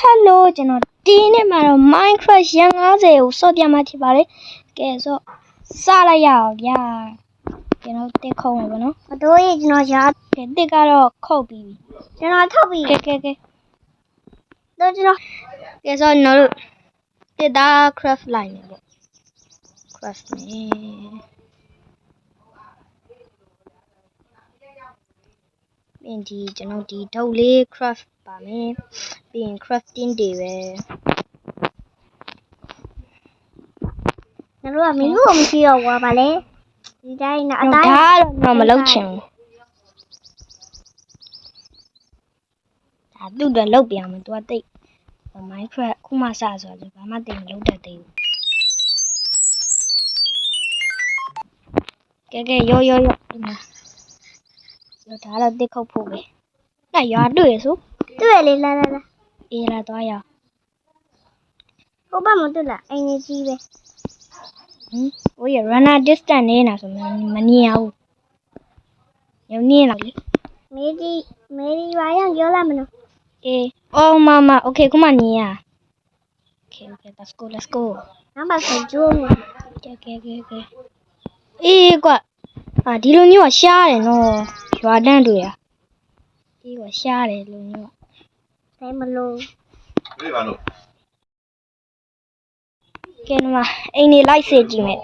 Hello ကျွန်တော်ဒီနေ့မှာတော့ Minecraft ရန်50ကိုစော့ပြမှာဖြစ်ပါတယ်။ကဲဆိုစလိုက်ရအောင်ဗျာ။ကျွန်တော်တက်ခုံးမယ်ဗောနော်။တို့ရဲ့ကျွန်တော်ရှာကဲတက်ကတော့ခုတ်ပြီးပြီ။ကျွန်တော်ထုတ်ပြီးကဲတို့ကျွန်တော်ကဲဆိုကျွန်တော်တို့တက်တာ craft line နေပေါ့။ craft နေပြီးဒီကျွန်တော်ဒီဒုတ်လေး craft ပါမယ်ပြီးရင် crafting တွေပဲငါတို့ကမင်းတို့မရှိတော့ဘူးပါလေဒီတိုင်းနဲ့အတိုင်းဒါတော့မလုပ်ချင်ဘူးဒါသူ့တော့လုပ်ပြမယ်သူကတိတ် Minecraft ခုမှစဆိုတော့ဘာမှတိတ်မလုပ်တတ်သေးဘူးကဲရောဒီမှာရောဒါတော့တစ်ခုတ်ဖို့ပဲအဲ့ရွာတွေ့ရဆိုတွေ့လေလာအေးလာသွားရဟိုဘက်မတွေ့လားအိမ်ကြီးကြီးပဲဟိုရ runner distance နေတာဆိုမမြင်ရဘူးညနေလာလေမေဒီရွာရောက်ပြောလာမလို့အေးအော်မမ okay ခုမှမြင်ရ okay let's go နောက်မှဆိုကျိုးမှာကဲအေးကွာဒီလိုမျိုးကရှားတယ်နော်ရွာတန်းတွေ့ရအေးကွာရှားတယ်လူမျိုးကဲမလို့ပြေးပါလို့ကဲနမအိမ်နေလိုက်စေကြည့်မယ်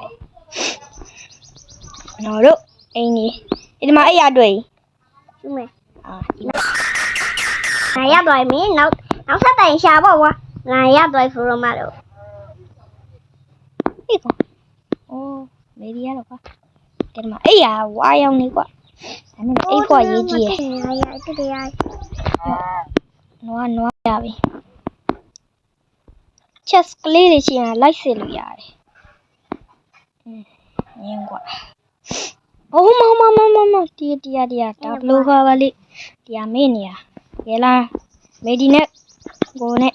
နော်တို့အိမ်နေဒီမှာအဲ့ရတွေ့ယူမယ်ဒီမှာငါရတော့မင်းနောက်ဆက်တိုင်ရှာပေါ့ကွာငါရတော့ဖရိုမတော့ဟေးကွာအိုးမေဒီရတော့ကွာကဲဒီမှာအဲ့ရဝါရောက်နေကွာဒါနဲ့အိတ်ဖွာရေးကြည့်ရအဲ့တရားနွားရပြီchest ကလေးတွေရှိရင်လိုက်စစ်လို့ရတယ်ငင်းကွာအိုးမတရားဒါဘလို့ပါလိတရားမေးနေရရဲလားမေဒီနဲ့ကိုနဲ့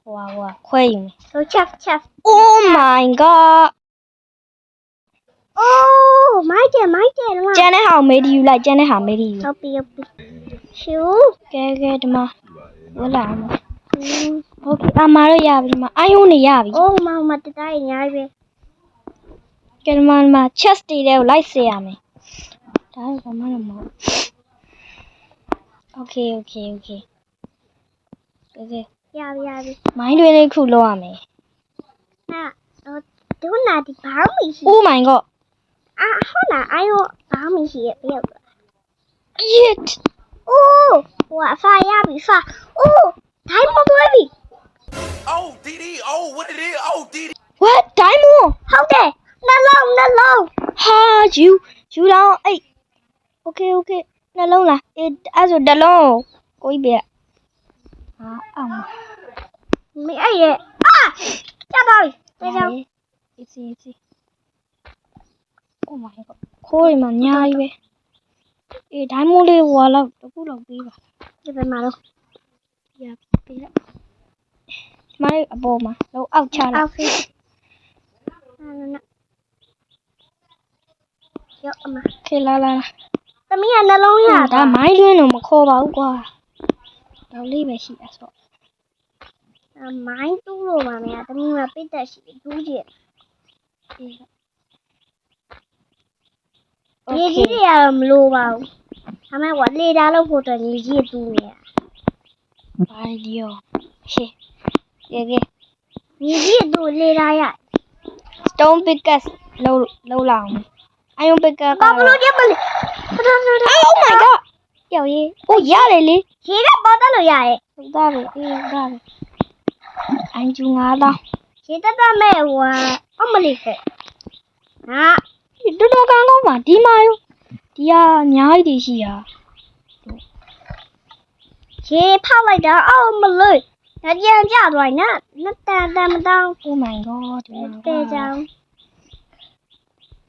ဟွာခွဲယူမယ်ဆို chef oh my god oh မိုက်တယ်လားကျန်တဲ့ဟာမေဒီယူလိုက်ကျန်တဲ့ဟာမေဒီယူဟုတ်ပြီရှူကဲဒီမှာဝလာအောင်โอเคအမားတို့ရပြီဒီမှာအိုင်ယုံနေရပြီအိုးမတတိုင်းအများကြီးပဲကဲဒီမှာ chest တွေတဲ့ကိုလိုက်စေရမယ်ဒါတော့ဘာမှမဟုတ်โอเคကဲရပြီမိုင်းတွေလေးခုလောက်ရမယ်ဒုနာဒီဘာမှမရှိ Oh my god ဟုတ်လားအိုင်ယုံဘာမှမရှိရဲ့ပြောက် Shit အိုးဟိုအဖာရပြီဖာအိုးဒိုင်းမတွေ့ပြီOh, DD. Oh, what it is? Oh, DD. What? Diamond? How there? No. Ha, you long. Hey. Okay. No long la. It as a long. Koi be. Me ai. Cha boy. Cha. Easy. Oh my god. Khoi mà nhai be. Diamond le wa la. Tku lo pi ba. Ke be ma lo. Ya, pi la. မလေးအပေါ်မှာတော့အောက်ချလိုက်ရောအမခေလာသမီးကနှလုံးရဒါမိုင်းလွင်းတော့မခေါ်ပါဘူးကွာတော့လေးပဲရှိတာဆိုမိုင်းတူးလို့ပါမယ်သမီးကပိတ်သက်ရှိတူးကြည့်ဒီကြီးတွေကတော့မလိုပါဘူးဒါမဲ့ကွာလေတာလို့ဖို့တော့ညီကြီးတူးနေရဘာဒီရောရှေ့ကဲညီကြီးတူလေလာရ Stone pickaxe လောက်လာအောင် Iron pickaxe ဘာလို့ကြမလဲ Oh my god ပြောရေးအိုးရတယ်လေရေကပေါ်တက်လို့ရတယ်ဟုတ်သားပဲဒါပဲအိုင်ကျူ9000ရေတက်မဲ့ဟိုအမလေးခဲ့ဟာတော်ကောင်းပါဒီမှာရောဒီကအများကြီးရှိတာရေဖောက်လိုက်တာအော်မလို့ဒါပြန်ပြသွားညလက်တန်မတောင်း Oh my god ဒီမှာကဲကြောင်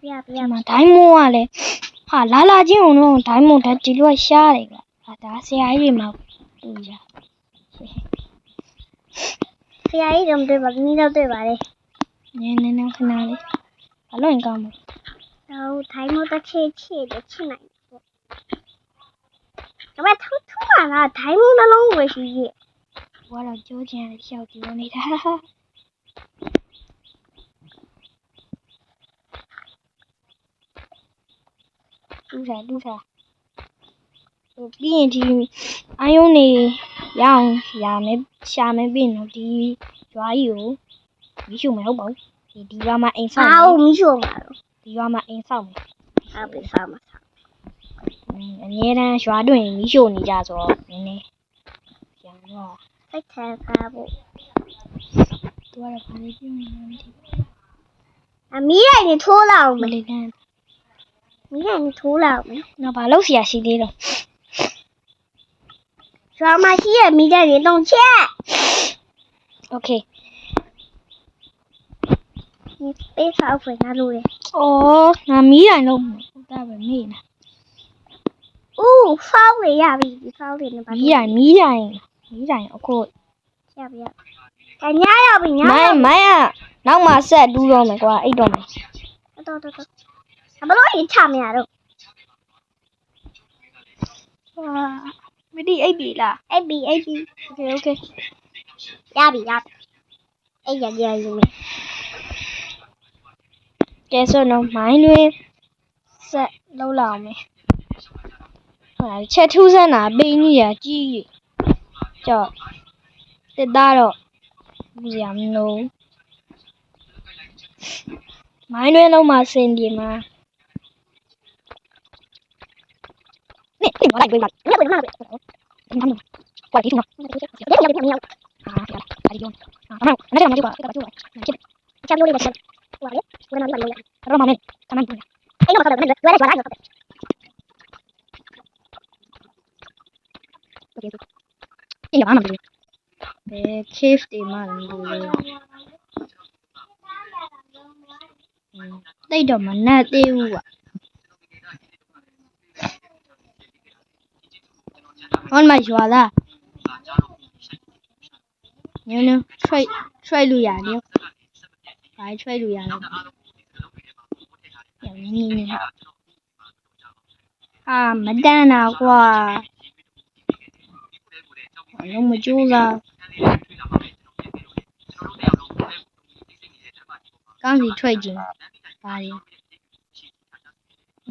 ပြမှာဒိုင်းမွန်ကလည်းဟာလာချင်းအောင်တော့ဒိုင်းမွန်ဓာတ်ဒီလိုရှားတယ်ကွာဒါဆရာကြီးတွေမှာတူကြဆရာကြီးတော့တွေ့ပါနည်းတော့တွေ့ပါလေနည်းခဏလေးဘာလို့ကောင်းမလဲဟိုဒိုင်းမွန်တစ်ချက်နိုင်ပေါ့ဒါပေမဲ့ထူးပါလားဒိုင်းမွန်နှလုံးဝယ်ရှိရဲ့我老纠结的小丢你的，录啥？ပြီးရင်ဒီအာယုံနေရအောင်ရှာမယ်ပြင်တော့ဒီရွာကြီးကိုမီးရှို့မယ်ဟုတ်ပါဘူးဒီရွာမှာအိမ်ဆောက်မယ်မီးရှို့မှာဒီရွာမှာအိမ်ဆောက်မယ်ဟုတ်ပြီဆောက်မှာအငြင်းတန်းရွာတွင်မီးရှို့နေကြဆိုတော့နည်းနည်းပြန်တော့စိတ်ထဲကားဖို့သူကတော့ဘာလို့ပြုနေလဲမသိဘူးအမီးရိုင်နေထိုးလောက်မယ်မီးရိုင်နေထိုးလောက်မယ်တော့ဘာလို့ဆရာရှိသေးတော့ရွာမှာရှိရမီးရိုင်နေတော့ချက် Okay 你被烧毁那路嘞？哦，那米然都大本米呢？哦，烧毁呀，烧毁那把。米然，OK。要不要？干啥要不要？买呀，那马赛路上没挂，一种没。到，他不老一差没呀都。哇，没得 AB 啦 ，AB，OK，呀比，哎呀，ကဲဆိုတော့မိုင်းတွင်ဆက်လောက်လာအောင်မယ်ဟုတ်လားချက်ထူးစမ်းတာပိန်းကြီးရာကြီးကြောက်တစ်သားတော့ဘူးရမလို့မိုင်းတွင်လုံးမှာစင်ပြေမှာနေဘာလိုက်တွေ့လားကွာဒီထူးမှာဒီလိုအာဒီလိုအဲ့ဒါမကြည့်ပါချက်လို့လေးပါချက်ဟိုလေဘယ်မှာလဲတော့မမင်းကမန်အဲ့တော့ကတော့လည်းလွယ်လိုက် ဒီမှာမလို့ဘယ် cave တွေမှလည်းမလို့တိတ်တော့မနှက်သေးဘူးကွာဟောမှာရွာလားညနေ trade လို့ရတယ်ဘာ trade လို့ရလဲညနေအာမတန်းတာကွာလုံးမကြိုးစားကောင်းစီထွက်ခြင်းပါလေမ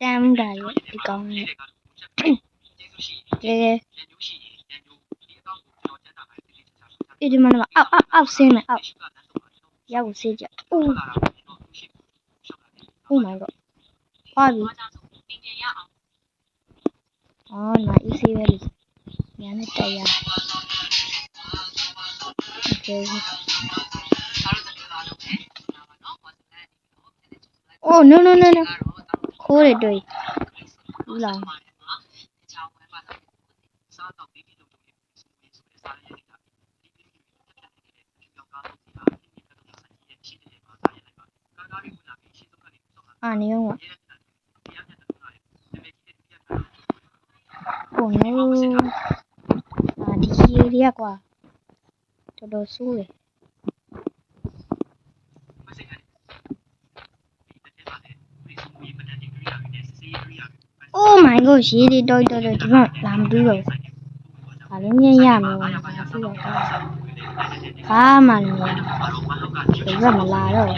တန်းတာလေဒီကောင်းနဲ့ဒီမှာအောက်ဆင်းမယ်အောက်ရောက်ကိုဆေးကြOh my god ပါပြီအော်နား easy ပဲလေညနေတက်ရ Okay Oh no ခိုးရတွေ့ဘူးလားအာနေရောOh no ဒီရေတွေကကွာတော်ဆိုးတယ်Oh my god ရေတွေတော်ဒီမှာလာမတူးတော့ဘာလို့မြင်ရမလဲဘာဖြစ်လဲဘာမှမမြင်ဒီကမလာတော့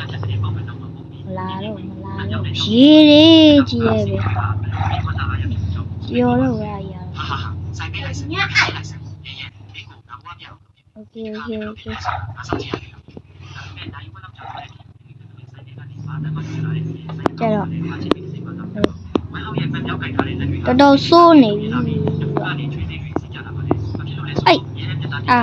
ရေတွေကြီးရဲ့ပဲကျော်တော့ရOkay ကျတော့တော်ဆိုးနေပြီအဲ့အာ